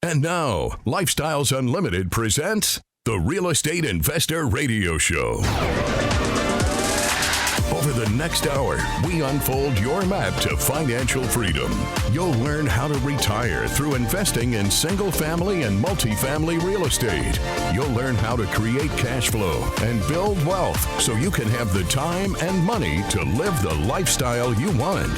And now, Lifestyles Unlimited presents the Real Estate Investor Radio Show. Over the next hour, we unfold your map to financial freedom. You'll learn how to retire through investing in single-family and multifamily real estate. You'll learn how to create cash flow and build wealth so you can have the time and money to live the lifestyle you want.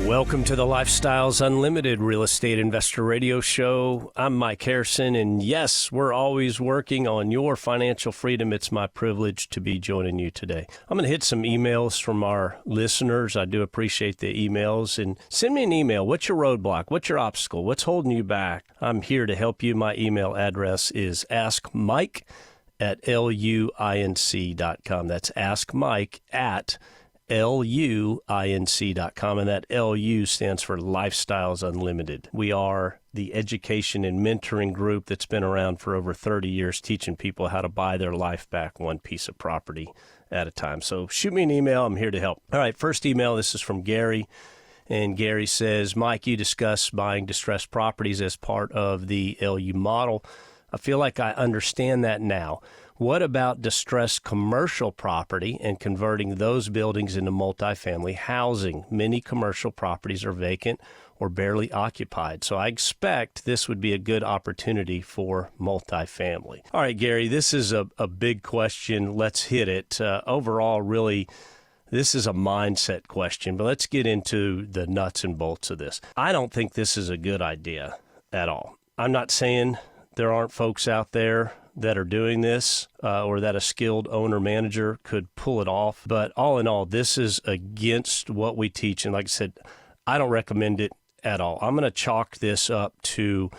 Welcome to the Lifestyles Unlimited Real Estate Investor Radio Show. I'm Mike Harrison, and yes, we're always working on your financial freedom. It's my privilege to be joining you today. I'm going to hit some emails from our listeners. I do appreciate the emails, and send me an email. What's your roadblock? What's your obstacle? What's holding you back? I'm here to help you. My email address is askmike@luinc.com. That's askmike@luinc.com, and that LU stands for Lifestyles Unlimited. We are the education and mentoring group that's been around for over 30 years, teaching people how to buy their life back one piece of property at a time. So shoot me an email. I'm here to help. All right, first email. This is from Gary. And Gary says, Mike, you discuss buying distressed properties as part of the LU model. I feel like I understand that now. What about distressed commercial property and converting those buildings into multifamily housing? Many commercial properties are vacant or barely occupied, so I expect this would be a good opportunity for multifamily. All right, Gary, this is a big question. Let's hit it. Overall, really, this is a mindset question, but let's get into the nuts and bolts of this. I don't think this is a good idea at all. I'm not saying there aren't folks out there that are doing this or that a skilled owner-manager could pull it off. But all in all, this is against what we teach. And like I said, I don't recommend it at all. I'm going to chalk this up to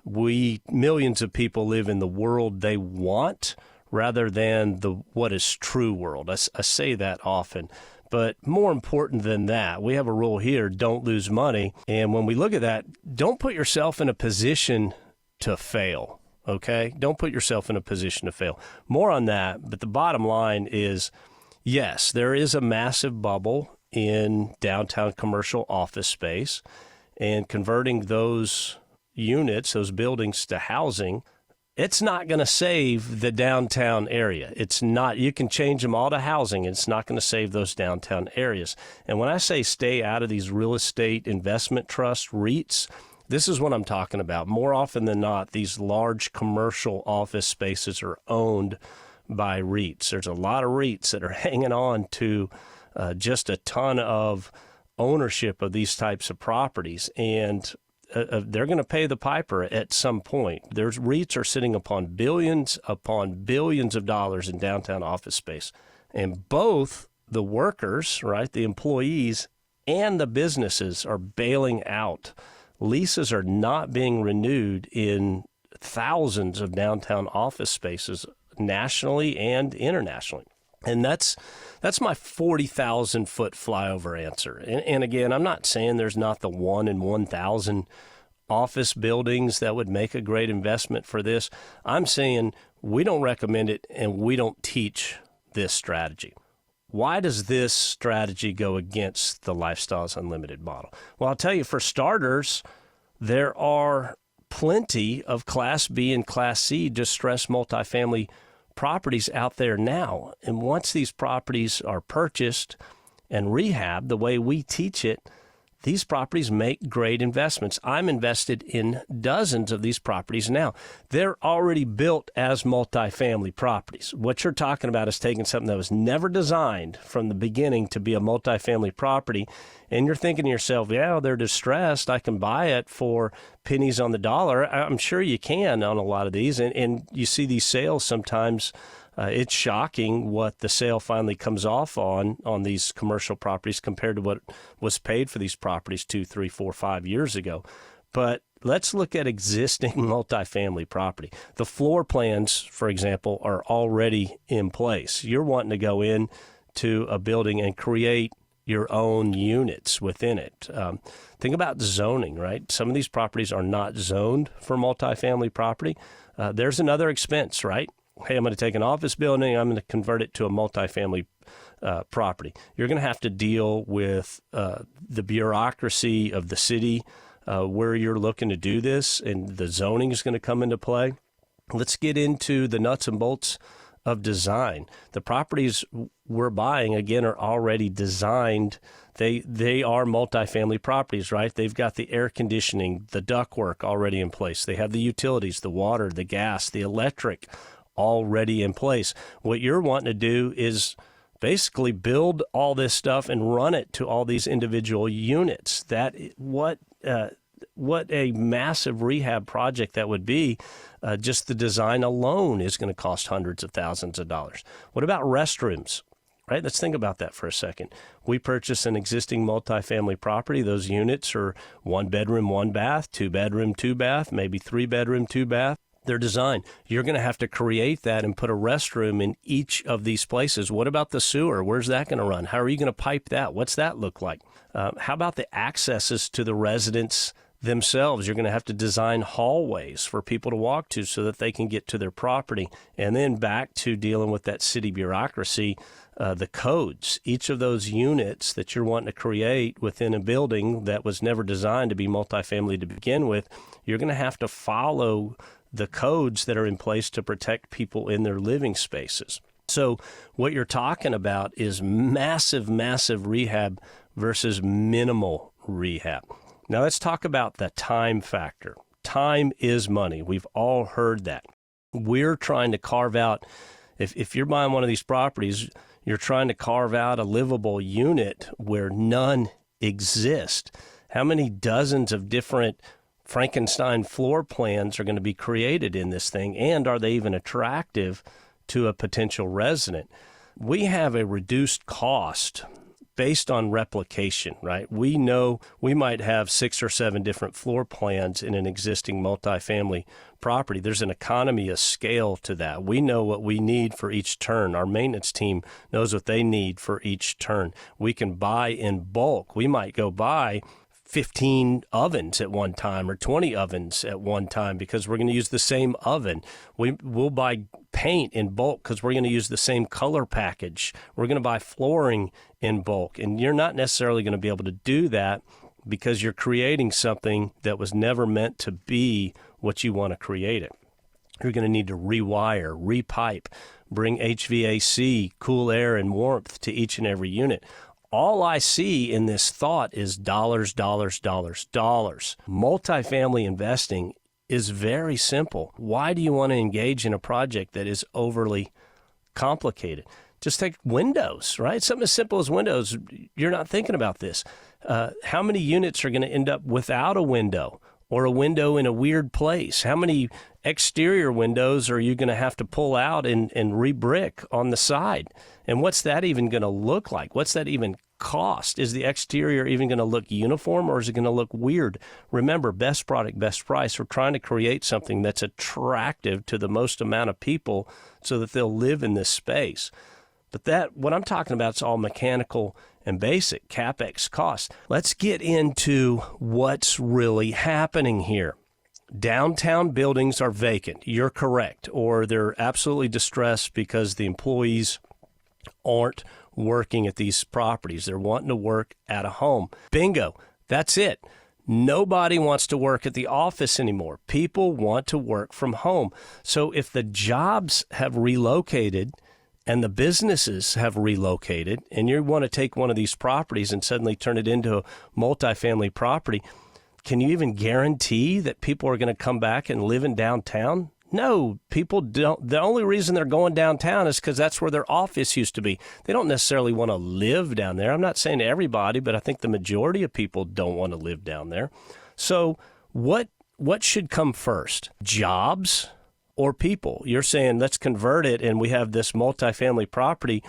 millions of people live in the world they want rather than the what is true world. I say that often. But more important than that, we have a rule here, don't lose money. And when we look at that, don't put yourself in a position to fail. Okay? Don't put yourself in a position to fail. More on that, but the bottom line is, yes, there is a massive bubble in downtown commercial office space, and converting those units, those buildings to housing, it's not going to save the downtown area. It's not. You can change them all to housing. It's not going to save those downtown areas. And when I say stay out of these real estate investment trust REITs, this is what I'm talking about. More often than not, these large commercial office spaces are owned by REITs. There's a lot of REITs that are hanging on to just a ton of ownership of these types of properties, and they're going to pay the piper at some point. There's REITs are sitting upon billions of dollars in downtown office space, and both the workers, right, the employees, and the businesses are bailing out. Leases are not being renewed in thousands of downtown office spaces nationally and internationally. And that's my 40,000-foot flyover answer. And again, I'm not saying there's not the 1 in 1,000 office buildings that would make a great investment for this. I'm saying we don't recommend it and we don't teach this strategy. Why does this strategy go against the Lifestyles Unlimited model? Well, I'll tell you, for starters, there are plenty of Class B and Class C distressed multifamily properties out there now. And once these properties are purchased and rehabbed the way we teach it, these properties make great investments. I'm invested in dozens of these properties now. They're already built as multifamily properties. What you're talking about is taking something that was never designed from the beginning to be a multifamily property, and you're thinking to yourself, yeah, they're distressed. I can buy it for pennies on the dollar. I'm sure you can on a lot of these, and you see these sales sometimes. It's shocking what the sale finally comes off on these commercial properties compared to what was paid for these properties 2, 3, 4, 5 years ago. But let's look at existing multifamily property. The floor plans, for example, are already in place. You're wanting to go in to a building and create your own units within it. Think about zoning, right? Some of these properties are not zoned for multifamily property. There's another expense, right? Hey, I'm going to take an office building, I'm going to convert it to a multifamily property. You're going to have to deal with the bureaucracy of the city where you're looking to do this, and the zoning is going to come into play. Let's get into the nuts and bolts of design. The properties we're buying, again, are already designed. They are multifamily properties, right? They've got the air conditioning, the ductwork already in place. They have the utilities, the water, the gas, the electric already in place. What you're wanting to do is basically build all this stuff and run it to all these individual units. What a massive rehab project that would be. Just the design alone is going to cost hundreds of thousands of dollars. What about restrooms? Right? Let's think about that for a second. We purchase an existing multifamily property. Those units are 1 bedroom, 1 bath, 2 bedroom, 2 bath, maybe 3 bedroom, 2 bath. They're designed. You're going to have to create that and put a restroom in each of these places. What about the sewer? Where's that going to run? How are you going to pipe that? What's that look like? How about the accesses to the residents themselves? You're going to have to design hallways for people to walk to so that they can get to their property. And then back to dealing with that city bureaucracy, the codes. Each of those units that you're wanting to create within a building that was never designed to be multifamily to begin with, you're going to have to follow the codes that are in place to protect people in their living spaces. So what you're talking about is massive, massive rehab versus minimal rehab. Now let's talk about the time factor. Time is money. We've all heard that. We're trying to carve out, if you're buying one of these properties, you're trying to carve out a livable unit where none exist. How many dozens of different Frankenstein floor plans are going to be created in this thing, and are they even attractive to a potential resident? We have a reduced cost based on replication, right? We know we might have 6 or 7 different floor plans in an existing multifamily property. There's an economy of scale to that. We know what we need for each turn. Our maintenance team knows what they need for each turn. We can buy in bulk. We might go buy 15 ovens at one time or 20 ovens at one time because we're going to use the same oven. We'll buy paint in bulk because we're going to use the same color package. We're going to buy flooring in bulk. And you're not necessarily going to be able to do that because you're creating something that was never meant to be what you want to create it. You're going to need to rewire, repipe, bring HVAC, cool air, and warmth to each and every unit. All I see in this thought is dollars, dollars, dollars, dollars. Multifamily investing is very simple. Why do you want to engage in a project that is overly complicated? Just take windows, right? Something as simple as windows. You're not thinking about this. How many units are going to end up without a window or a window in a weird place? How many exterior windows are you going to have to pull out and re-brick on the side? And what's that even going to look like? What's that even cost? Is the exterior even going to look uniform, or is it going to look weird? Remember, best product, best price. We're trying to create something that's attractive to the most amount of people so that they'll live in this space. But what I'm talking about is all mechanical and basic, CapEx cost. Let's get into what's really happening here. Downtown buildings are vacant. You're correct. Or they're absolutely distressed because the employees aren't working at these properties. They're wanting to work at a home. Bingo. That's it. Nobody wants to work at the office anymore. People want to work from home. So if the jobs have relocated and the businesses have relocated, and you want to take one of these properties and suddenly turn it into a multifamily property, can you even guarantee that people are going to come back and live in downtown? No, people don't. The only reason they're going downtown is because that's where their office used to be. They don't necessarily want to live down there. I'm not saying everybody, but I think the majority of people don't want to live down there. So what should come first? Jobs or people? You're saying let's convert it and we have this multifamily property.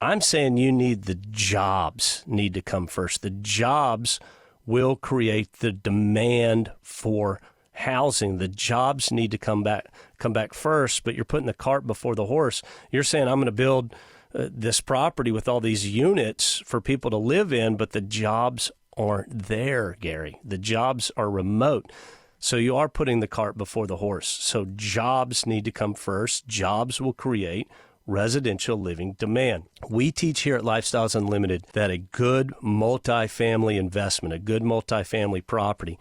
I'm saying the jobs need to come first. The jobs will create the demand for housing. The jobs need to come back first, but you're putting the cart before the horse. You're saying I'm going to build this property with all these units for people to live in, but the jobs aren't there, Gary. The jobs are remote. So you are putting the cart before the horse. So jobs need to come first. Jobs will create residential living demand. We teach here at Lifestyles Unlimited that a good multifamily investment, a good multifamily property,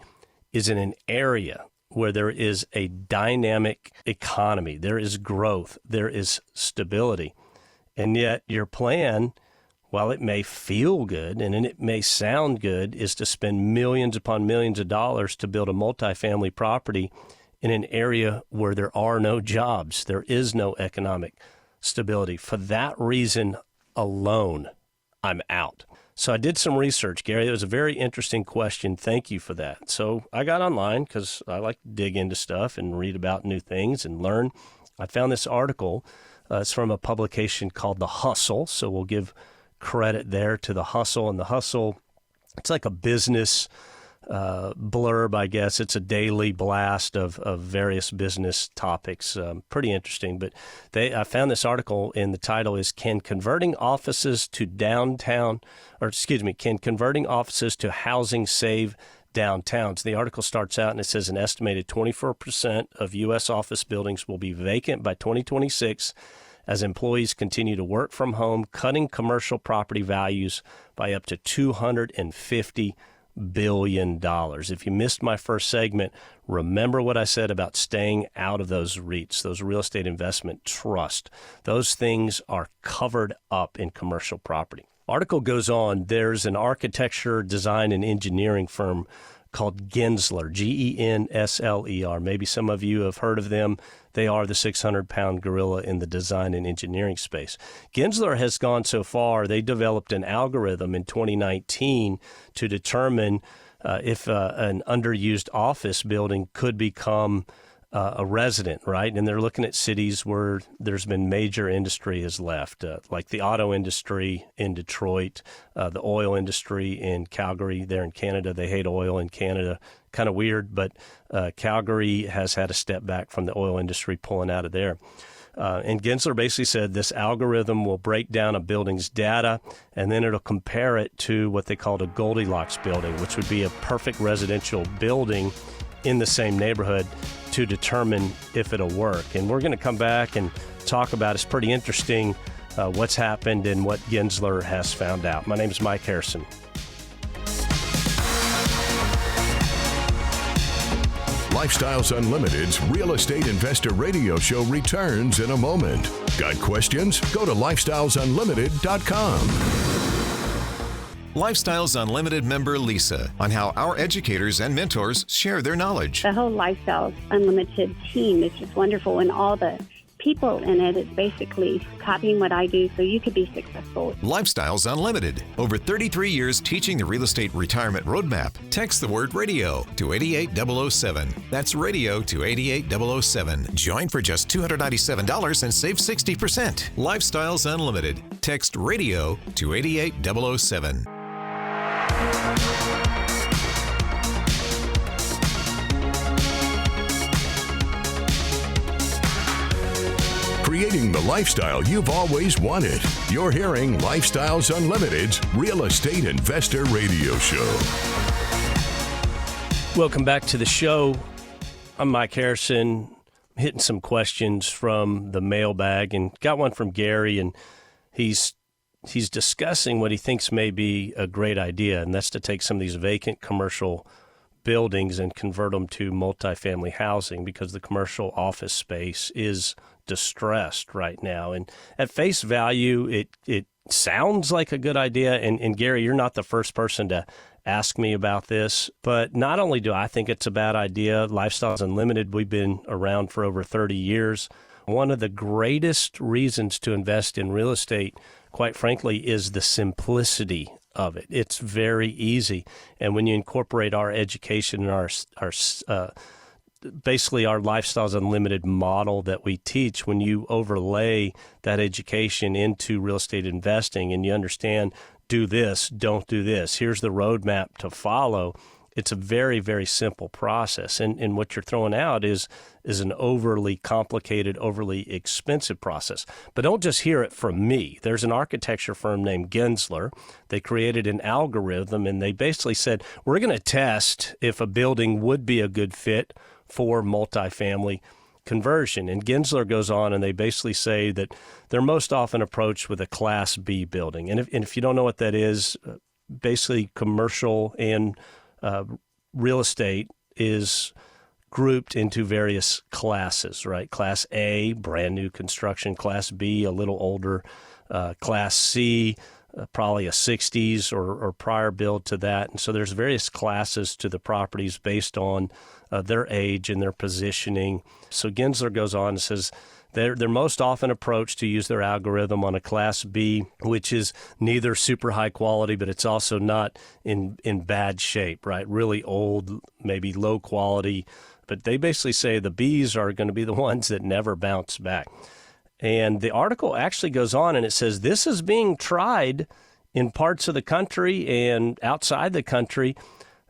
is in an area where there is a dynamic economy, there is growth, there is stability. And yet your plan, while it may feel good and it may sound good, is to spend millions upon millions of dollars to build a multifamily property in an area where there are no jobs. There is no economic stability. For that reason alone, I'm out. So I did some research, Gary. It was a very interesting question. Thank you for that. So I got online because I like to dig into stuff and read about new things and learn. I found this article. It's from a publication called The Hustle. So we'll give credit there to The Hustle. And The Hustle, it's like a business blurb, I guess. It's a daily blast of various business topics. Pretty interesting. But I found this article, and the title is Can converting offices to housing save downtowns? The article starts out and it says an estimated 24% of U.S. office buildings will be vacant by 2026 as employees continue to work from home, cutting commercial property values by up to $250 billion. If you missed my first segment, remember what I said about staying out of those REITs, those real estate investment trusts. Those things are covered up in commercial property. Article goes on, there's an architecture, design, and engineering firm called Gensler, Gensler. Maybe some of you have heard of them. They are the 600-pound gorilla in the design and engineering space. Gensler has gone so far, they developed an algorithm in 2019 to determine if an underused office building could become a resident, right? And they're looking at cities where there's been major industry has left, like the auto industry in Detroit, the oil industry in Calgary there in Canada. They hate oil in Canada. Kind of weird, but Calgary has had a step back from the oil industry pulling out of there. And Gensler basically said this algorithm will break down a building's data, and then it'll compare it to what they called a Goldilocks building, which would be a perfect residential building in the same neighborhood, to determine if it'll work. And we're going to come back and talk about it's pretty interesting what's happened and what Gensler has found out. My name is Mike Harrison. Lifestyles Unlimited's Real Estate Investor Radio Show returns in a moment. Got questions? Go to lifestylesunlimited.com. Lifestyles Unlimited member Lisa on how our educators and mentors share their knowledge. The whole Lifestyles Unlimited team is just wonderful, and all the people in it is basically copying what I do so you could be successful. Lifestyles Unlimited. Over 33 years teaching the real estate retirement roadmap. Text the word radio to 88007. That's radio to 88007. Join for just $297 and save 60%. Lifestyles Unlimited. Text radio to 88007. Creating the lifestyle you've always wanted. You're hearing Lifestyles Unlimited's Real Estate Investor Radio Show. Welcome back to the show. I'm Mike Harrison, hitting some questions from the mailbag, and got one from Gary, and he's discussing what he thinks may be a great idea, and that's to take some of these vacant commercial buildings and convert them to multifamily housing, because the commercial office space is distressed right now. And at face value, it sounds like a good idea. And Gary, you're not the first person to ask me about this, but not only do I think it's a bad idea, Lifestyles Unlimited, we've been around for over 30 years. One of the greatest reasons to invest in real estate, quite frankly, is the simplicity of it. It's very easy. And when you incorporate our education and our basically our Lifestyles Unlimited model that we teach, when you overlay that education into real estate investing and you understand, do this, don't do this, here's the roadmap to follow, it's a very, very simple process. And what you're throwing out is an overly complicated, overly expensive process. But don't just hear it from me. There's an architecture firm named Gensler. They created an algorithm, and they basically said, we're going to test if a building would be a good fit for multifamily conversion. And Gensler goes on, and they basically say that they're most often approached with a Class B building. And if you don't know what that is, basically commercial and real estate is grouped into various classes, right? Class A, brand new construction. Class B, a little older. Class C, probably a 60s or prior build to that. And so there's various classes to the properties based on their age and their positioning. So Gensler goes on and says, they're most often approached to use their algorithm on a Class B, which is neither super high quality, but it's also not in bad shape, right? Really old, maybe low quality. But they basically say the Bs are going to be the ones that never bounce back. And the article actually goes on and it says this is being tried in parts of the country and outside the country.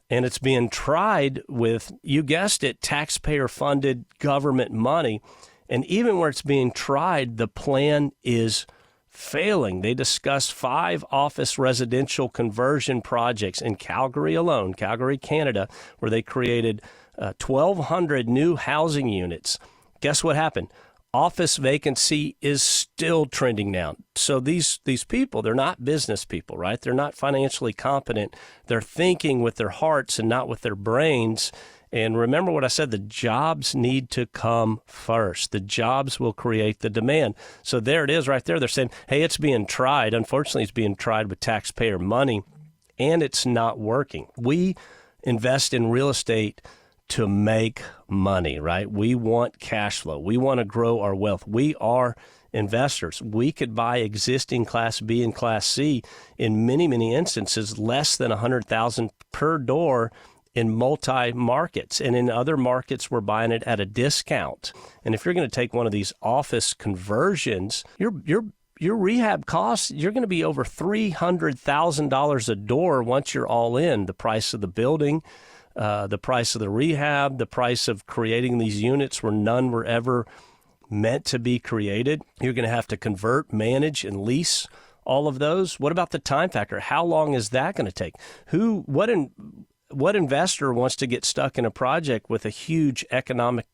And it's being tried with, you guessed it, taxpayer-funded government money. And even where it's being tried, the plan is failing. They discussed 5 office residential conversion projects in Calgary alone, Calgary, Canada, where they created 1,200 new housing units. Guess what happened? Office vacancy is still trending down. So these people, they're not business people, right? They're not financially competent. They're thinking with their hearts and not with their brains. And remember what I said, the jobs need to come first. The jobs will create the demand. So there it is right there. They're saying, hey, it's being tried. Unfortunately, it's being tried with taxpayer money, and it's not working. We invest in real estate to make money, right? We want cash flow. We want to grow our wealth. We are investors. We could buy existing Class B and Class C in many, many instances, less than $100,000 per door in multi-markets. And in other markets, we're buying it at a discount. And if you're going to take one of these office conversions, your rehab costs, you're going to be over $300,000 a door once you're all in. The price of the building, the price of the rehab, the price of creating these units where none were ever meant to be created. You're going to have to convert, manage, and lease all of those. What about the time factor? How long is that going to take? What investor wants to get stuck in a project with a huge economic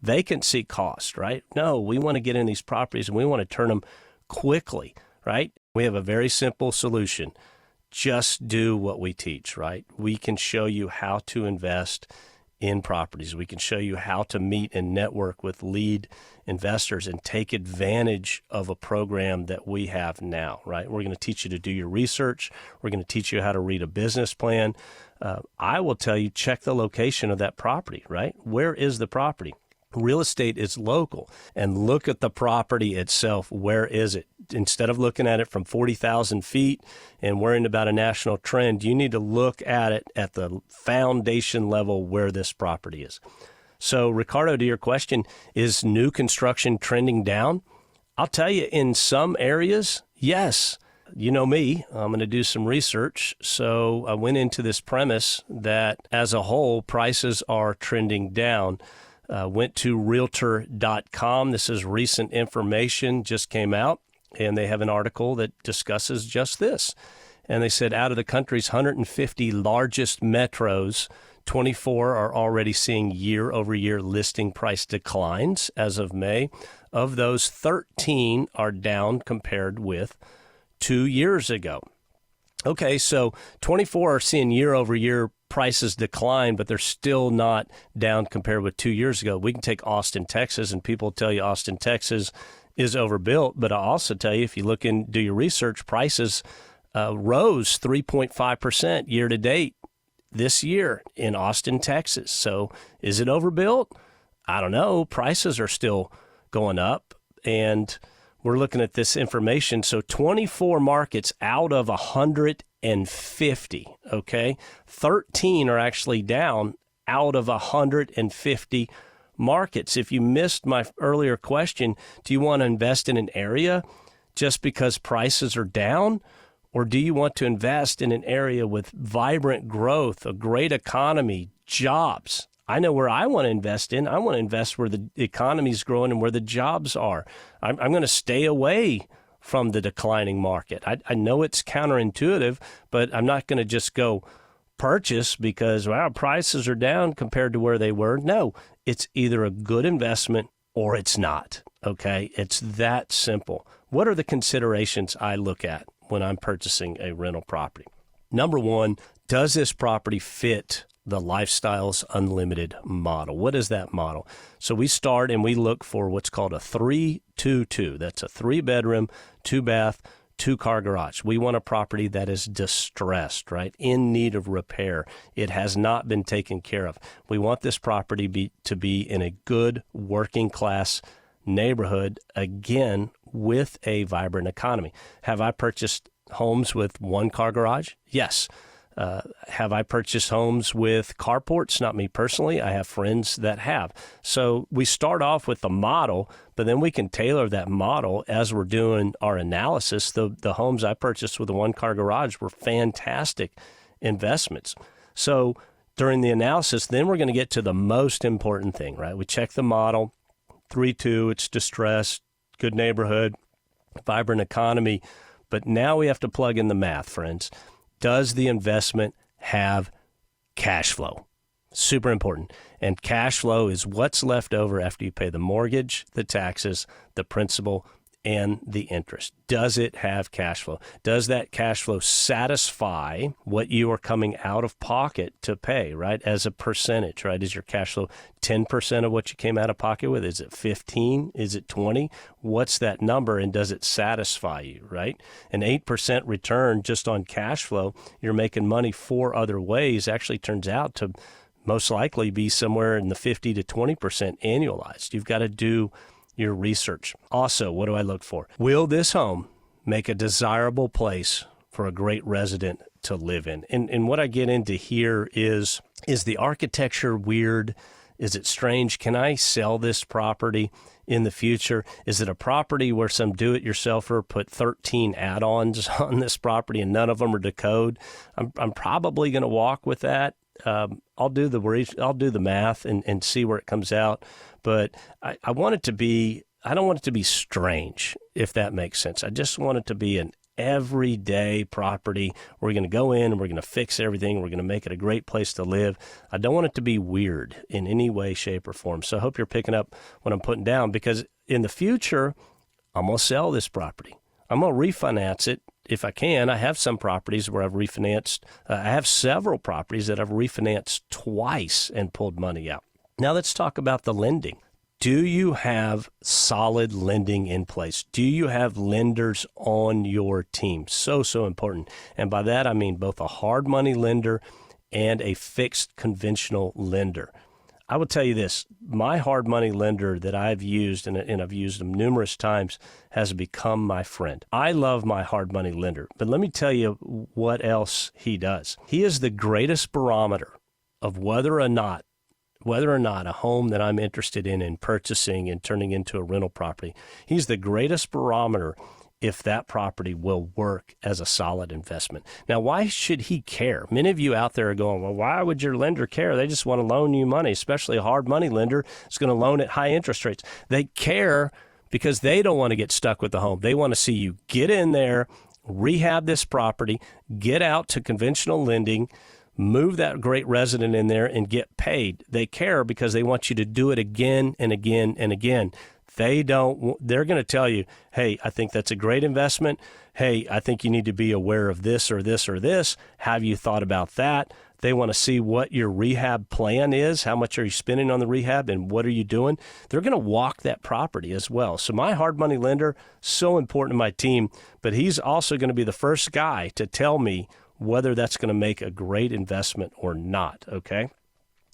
vacancy cost, right? No, we want to get in these properties and we want to turn them quickly, right? We have a very simple solution. Just do what we teach, right? We can show you how to invest in properties. We can show you how to meet and network with lead investors and take advantage of a program that we have now, right? We're going to teach you to do your research. We're going to teach you how to read a business plan. I will tell you, check the location of that property, right? Where is the property? Real estate is local, and look at the property itself. Where is it? Instead of looking at it from 40,000 feet and worrying about a national trend, you need to look at it at the foundation level where this property is. So, Ricardo, to your question, is new construction trending down? I'll tell you, in some areas, yes. You know me, I'm going to do some research. So I went into this premise that as a whole, prices are trending down. Went to Realtor.com. This is recent information, just came out, and they have an article that discusses just this. And they said out of the country's 150 largest metros, 24 are already seeing year-over-year listing price declines as of May. Of those, 13 are down compared with 2 years ago. Okay, so 24 are seeing year-over-year prices decline, but they're still not down compared with 2 years ago. We can take Austin, Texas, and people tell you Austin, Texas is overbuilt. But I also tell you, if you look and do your research, prices rose 3.5% year to date this year in Austin, Texas. So is it overbuilt? I don't know. Prices are still going up, and we're looking at this information. So 24 markets out of 150, okay? 13 are actually down out of 150 markets. If you missed my earlier question, do you want to invest in an area just because prices are down? Or do you want to invest in an area with vibrant growth, a great economy, jobs? I know where I want to invest in. I want to invest where the economy is growing and where the jobs are. I'm going to stay away from the declining market. I know it's counterintuitive, but I'm not going to just go purchase because, wow, prices are down compared to where they were. No, it's either a good investment or it's not, okay? It's that simple. What are the considerations I look at when I'm purchasing a rental property? Number one, does this property fit the Lifestyles Unlimited model. What is that model? So we start and we look for what's called a 3-2-2. That's a 3-bedroom, 2-bath, 2-car garage. We want a property that is distressed, right? In need of repair. It has not been taken care of. We want this property to be in a good working class neighborhood, again, with a vibrant economy. Have I purchased homes with 1-car garage? Yes. Have I purchased homes with carports? Not me personally. I have friends that have. So we start off with the model, but then we can tailor that model as we're doing our analysis. The homes I purchased with a 1-car garage were fantastic investments. So during the analysis, then we're going to get to the most important thing, right? We check the model, 3-2, it's distressed, good neighborhood, vibrant economy. But now we have to plug in the math, friends. Does the investment have cash flow? Super important. And cash flow is what's left over after you pay the mortgage, the taxes, the principal, and the interest. Does it have cash flow? Does that cash flow satisfy what you are coming out of pocket to pay, right? As a percentage, right? Is your cash flow 10% of what you came out of pocket with? Is it 15? Is it 20? What's that number, and does it satisfy you, right? An 8% return just on cash flow, you're making money 4 other ways, actually turns out to most likely be somewhere in the 50 to 20% annualized. You've got to do your research. Also, what do I look for? Will this home make a desirable place for a great resident to live in? And what I get into here is the architecture weird? Is it strange? Can I sell this property in the future? Is it a property where some do-it-yourselfer put 13 add-ons on this property and none of them are to code? I'm probably going to walk with that. I'll do the math and see where it comes out. But I want it to be, I don't want it to be strange, if that makes sense. I just want it to be an everyday property. We're going to go in and we're going to fix everything. We're going to make it a great place to live. I don't want it to be weird in any way, shape, or form. So I hope you're picking up what I'm putting down, because in the future, I'm going to sell this property. I'm going to refinance it if I can. I have some properties where I've refinanced. I have several properties that I've refinanced twice and pulled money out. Now let's talk about the lending. Do you have solid lending in place? Do you have lenders on your team? So important. And by that, I mean both a hard money lender and a fixed conventional lender. I will tell you this, my hard money lender that I've used, and I've used them numerous times, has become my friend. I love my hard money lender, but let me tell you what else he does. He is the greatest barometer of whether or not a home that I'm interested in purchasing and turning into a rental property, he's the greatest barometer if that property will work as a solid investment. Now, why should he care? Many of you out there are going, well, why would your lender care? They just want to loan you money, especially a hard money lender is going to loan at high interest rates. They care because they don't want to get stuck with the home. They want to see you get in there, rehab this property, get out to conventional lending, move that great resident in there and get paid. They care because they want you to do it again and again and again. They're going to tell you, hey, I think that's a great investment. Hey, I think you need to be aware of this or this or this. Have you thought about that? They want to see what your rehab plan is. How much are you spending on the rehab and what are you doing? They're going to walk that property as well. So my hard money lender, so important to my team, but he's also going to be the first guy to tell me whether that's going to make a great investment or not, okay?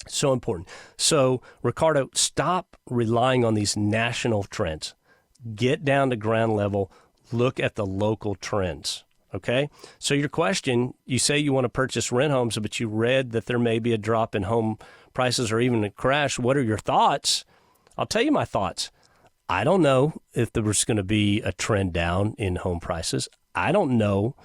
So important. So, Ricardo, stop relying on these national trends. Get down to ground level. Look at the local trends, okay? So your question, you say you want to purchase rent homes, but you read that there may be a drop in home prices or even a crash. What are your thoughts? I'll tell you my thoughts. I don't know if there's going to be a trend down in home prices. I don't know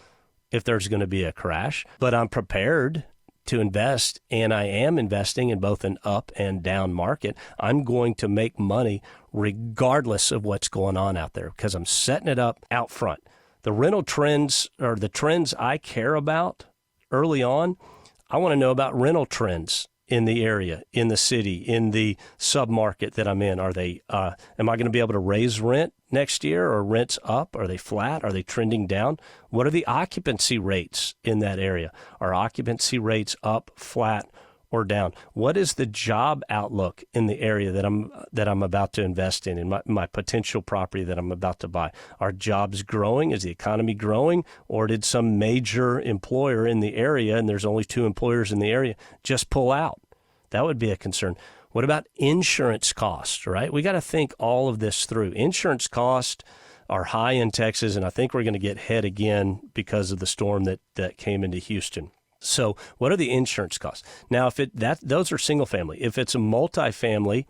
if there's going to be a crash, but I'm prepared to invest, and I am investing in both an up and down market. I'm going to make money regardless of what's going on out there because I'm setting it up out front. The rental trends are the trends I care about early on. I want to know about rental trends in the area, in the city, in the submarket that I'm in. Are they? Am I going to be able to raise rent next year? Or rents up? Are they flat? Are they trending down? What are the occupancy rates in that area? Are occupancy rates up, flat, or down? What is the job outlook in the area that I'm about to invest in my potential property that I'm about to buy? Are jobs growing? Is the economy growing? Or did some major employer in the area, and there's only 2 employers in the area, just pull out? That would be a concern. What about insurance costs, right? We got to think all of this through. Insurance costs are high in Texas, and I think we're going to get hit again because of the storm that came into Houston. So what are the insurance costs? Now, if those are single family. If it's a multifamily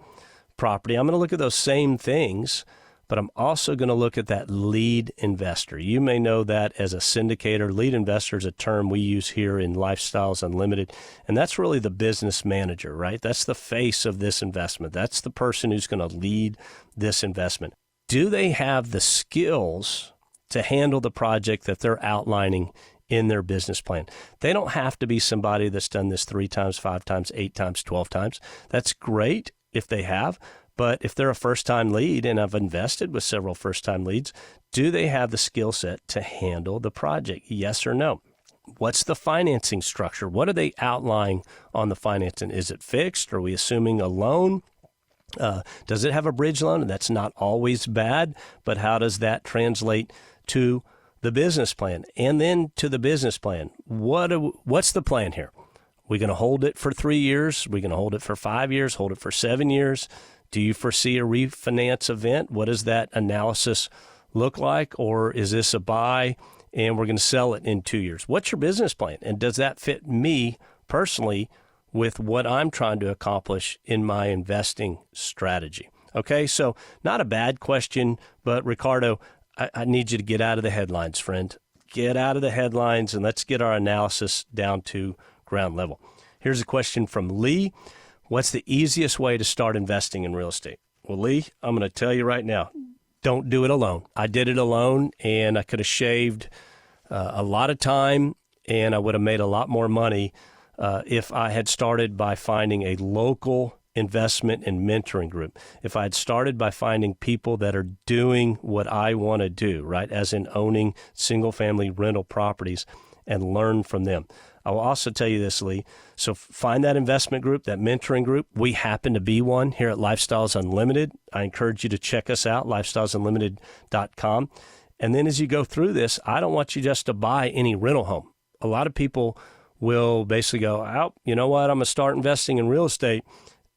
property, I'm going to look at those same things, but I'm also going to look at that lead investor. You may know that as a syndicator. Lead investor is a term we use here in Lifestyles Unlimited, and that's really the business manager, right? That's the face of this investment. That's the person who's going to lead this investment. Do they have the skills to handle the project that they're outlining in their business plan? They don't have to be somebody that's done this 3 times, 5 times, 8 times, 12 times. That's great if they have, but if they're a first-time lead, and I've invested with several first-time leads, do they have the skill set to handle the project? Yes or no? What's the financing structure? What are they outlining on the financing? Is it fixed? Are we assuming a loan? Does it have a bridge loan? And that's not always bad, but how does that translate to the business plan? And then to the business plan, what's the plan here? We're going to hold it for 3 years? We're going to hold it for 5 years, hold it for 7 years? Do you foresee a refinance event? What does that analysis look like? Or is this a buy and we're going to sell it in 2 years? What's your business plan? And does that fit me personally with what I'm trying to accomplish in my investing strategy? Okay, so not a bad question, but Ricardo, I need you to get out of the headlines, friend. Get out of the headlines and let's get our analysis down to ground level. Here's a question from Lee. What's the easiest way to start investing in real estate? Well, Lee, I'm going to tell you right now, don't do it alone. I did it alone, and I could have shaved a lot of time, and I would have made a lot more money if I had started by finding a local investment and mentoring group. If I had started by finding people that are doing what I want to do, right, as in owning single-family rental properties, and learn from them. I will also tell you this, Lee. So find that investment group, that mentoring group. We happen to be one here at Lifestyles Unlimited. I encourage you to check us out, lifestylesunlimited.com. And then as you go through this, I don't want you just to buy any rental home. A lot of people will basically go, oh, you know what, I'm going to start investing in real estate.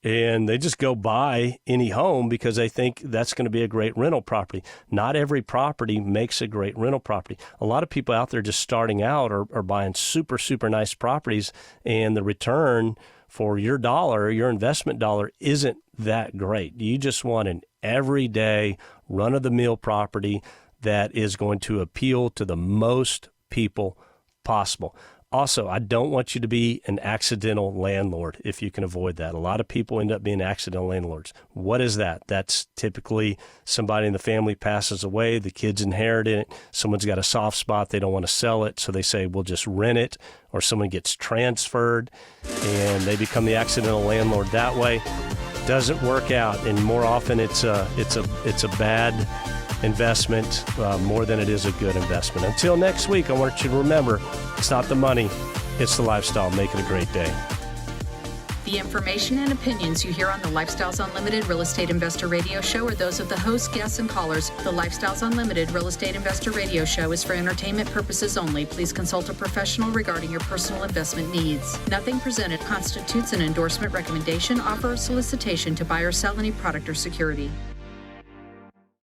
And they just go buy any home because they think that's going to be a great rental property. Not every property makes a great rental property. A lot of people out there just starting out are buying super, super nice properties, and the return for your dollar, your investment dollar, isn't that great. You just want an everyday, run-of-the-mill property that is going to appeal to the most people possible. Also, I don't want you to be an accidental landlord if you can avoid that. A lot of people end up being accidental landlords. What is that? That's typically somebody in the family passes away, the kids inherit it, someone's got a soft spot, they don't want to sell it, so they say, we'll just rent it, or someone gets transferred, and they become the accidental landlord that way. Doesn't work out, and more often it's a bad investment more than it is a good investment. Until next week, I want you to remember, it's not the money, it's the lifestyle. Make it a great day. The information and opinions you hear on the Lifestyles Unlimited Real Estate Investor Radio Show are those of the hosts, guests, and callers. The Lifestyles Unlimited Real Estate Investor Radio Show is for entertainment purposes only. Please consult a professional regarding your personal investment needs. Nothing presented constitutes an endorsement, recommendation, offer, or solicitation to buy or sell any product or security.